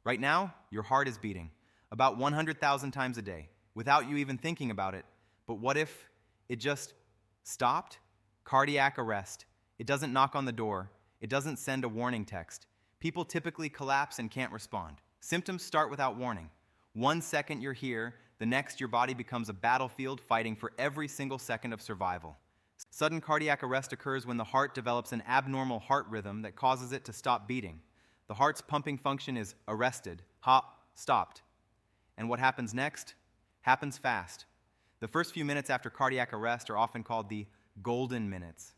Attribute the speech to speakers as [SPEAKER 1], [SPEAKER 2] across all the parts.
[SPEAKER 1] Right now, your heart is beating about 100,000 times a day without you even thinking about it. But what if it just stopped? Cardiac arrest. It doesn't knock on the door. It doesn't send a warning text. People typically collapse and can't respond. Symptoms start without warning. 1 second you're here, the next your body becomes a battlefield fighting for every single second of survival. Sudden cardiac arrest occurs when the heart develops an abnormal heart rhythm that causes it to stop beating. The heart's pumping function is arrested, stopped. And what happens next? Happens fast. The first few minutes after cardiac arrest are often called the golden minutes.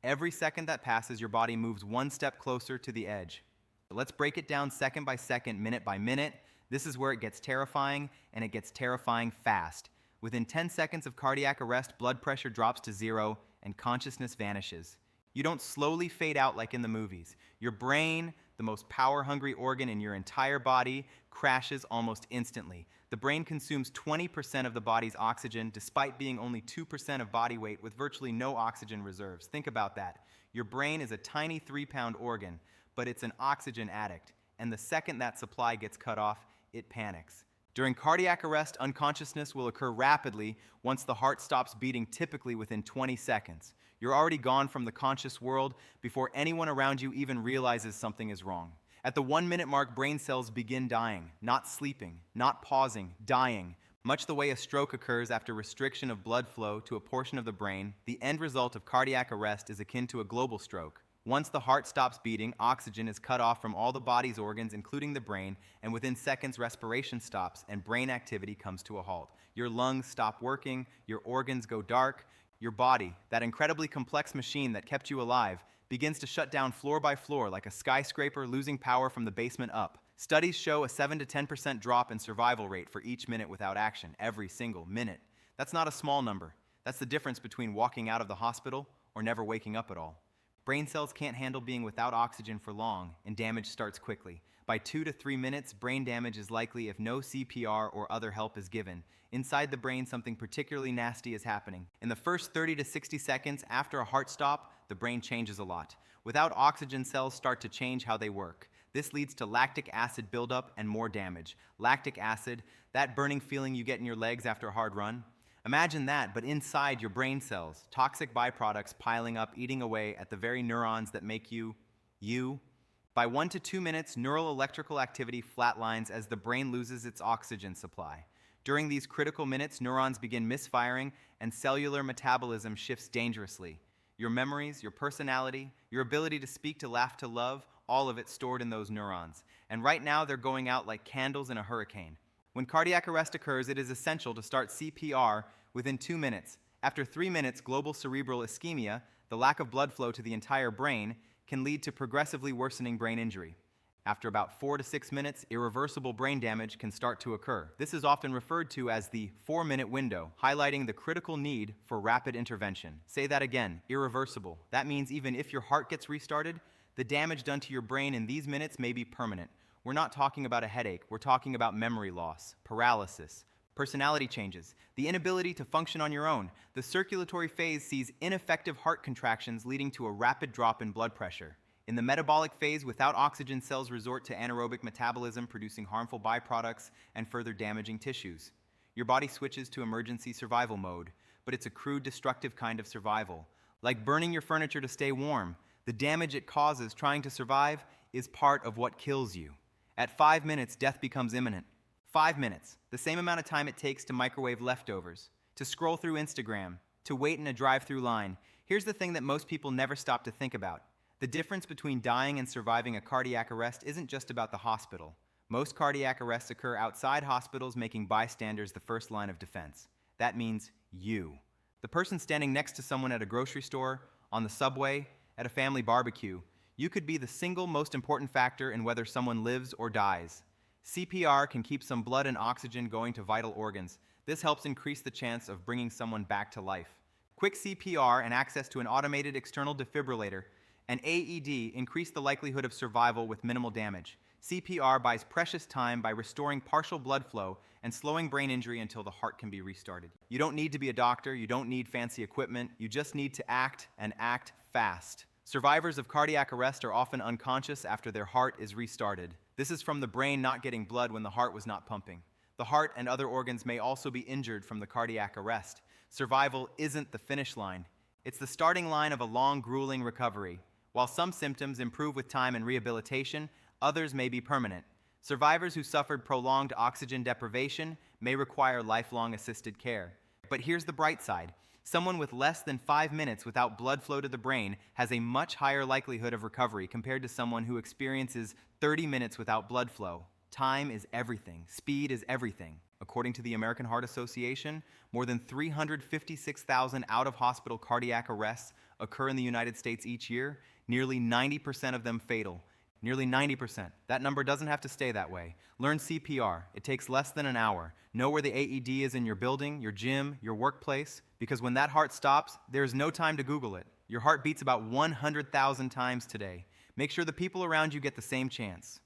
[SPEAKER 1] Every second that passes, your body moves one step closer to the edge. Let's break it down second by second, minute by minute. This is where it gets terrifying, and it gets terrifying fast. Within 10 seconds of cardiac arrest, blood pressure drops to 0 and consciousness vanishes. You don't slowly fade out like in the movies. Your brain, the most power-hungry organ in your entire body, crashes almost instantly. The brain consumes 20% of the body's oxygen, despite being only 2% of body weight with virtually no oxygen reserves. Think about that. Your brain is a tiny 3-pound organ, but it's an oxygen addict. And the second that supply gets cut off, it panics. During cardiac arrest, unconsciousness will occur rapidly once the heart stops beating, typically within 20 seconds. You're already gone from the conscious world before anyone around you even realizes something is wrong. At the 1-minute mark, brain cells begin dying, not sleeping, not pausing, dying. Much the way a stroke occurs after restriction of blood flow to a portion of the brain, the end result of cardiac arrest is akin to a global stroke. Once the heart stops beating, oxygen is cut off from all the body's organs, including the brain, and within seconds, respiration stops and brain activity comes to a halt. Your lungs stop working, your organs go dark, your body, that incredibly complex machine that kept you alive, begins to shut down floor by floor like a skyscraper losing power from the basement up. Studies show a 7 to 10% drop in survival rate for each minute without action, every single minute. That's not a small number. That's the difference between walking out of the hospital or never waking up at all. Brain cells can't handle being without oxygen for long, and damage starts quickly. By 2 to 3 minutes, brain damage is likely if no CPR or other help is given. Inside the brain, something particularly nasty is happening. In the first 30 to 60 seconds after a heart stop, the brain changes a lot. Without oxygen, cells start to change how they work. This leads to lactic acid buildup and more damage. Lactic acid, that burning feeling you get in your legs after a hard run. Imagine that, but inside your brain cells, toxic byproducts piling up, eating away at the very neurons that make you, you. By 1 to 2 minutes, neural electrical activity flatlines as the brain loses its oxygen supply. During these critical minutes, neurons begin misfiring and cellular metabolism shifts dangerously. Your memories, your personality, your ability to speak, to laugh, to love, all of it stored in those neurons. And right now, they're going out like candles in a hurricane. When cardiac arrest occurs, it is essential to start CPR within 2 minutes. After 3 minutes, global cerebral ischemia, the lack of blood flow to the entire brain, can lead to progressively worsening brain injury. After about 4 to 6 minutes, irreversible brain damage can start to occur. This is often referred to as the 4-minute window, highlighting the critical need for rapid intervention. Say that again, irreversible. That means even if your heart gets restarted, the damage done to your brain in these minutes may be permanent. We're not talking about a headache, we're talking about memory loss, paralysis, personality changes, the inability to function on your own. The circulatory phase sees ineffective heart contractions leading to a rapid drop in blood pressure. In the metabolic phase, without oxygen, cells resort to anaerobic metabolism, producing harmful byproducts and further damaging tissues. Your body switches to emergency survival mode, but it's a crude, destructive kind of survival. Like burning your furniture to stay warm, the damage it causes trying to survive is part of what kills you. At 5 minutes, death becomes imminent. 5 minutes, the same amount of time it takes to microwave leftovers, to scroll through Instagram, to wait in a drive-through line. Here's the thing that most people never stop to think about. The difference between dying and surviving a cardiac arrest isn't just about the hospital. Most cardiac arrests occur outside hospitals, making bystanders the first line of defense. That means you. The person standing next to someone at a grocery store, on the subway, at a family barbecue. You could be the single most important factor in whether someone lives or dies. CPR can keep some blood and oxygen going to vital organs. This helps increase the chance of bringing someone back to life. Quick CPR and access to an automated external defibrillator, an AED, increase the likelihood of survival with minimal damage. CPR buys precious time by restoring partial blood flow and slowing brain injury until the heart can be restarted. You don't need to be a doctor, you don't need fancy equipment, you just need to act, and act fast. Survivors of cardiac arrest are often unconscious after their heart is restarted. This is from the brain not getting blood when the heart was not pumping. The heart and other organs may also be injured from the cardiac arrest. Survival isn't the finish line. It's the starting line of a long, grueling recovery. While some symptoms improve with time and rehabilitation, others may be permanent. Survivors who suffered prolonged oxygen deprivation may require lifelong assisted care. But here's the bright side. Someone with less than 5 minutes without blood flow to the brain has a much higher likelihood of recovery compared to someone who experiences 30 minutes without blood flow. Time is everything. Speed is everything. According to the American Heart Association, more than 356,000 out-of-hospital cardiac arrests occur in the United States each year, nearly 90% of them fatal. Nearly 90%. That number doesn't have to stay that way. Learn CPR. It takes less than an hour. Know where the AED is in your building, your gym, your workplace, because when that heart stops, there's no time to Google it. Your heart beats about 100,000 times today. Make sure the people around you get the same chance.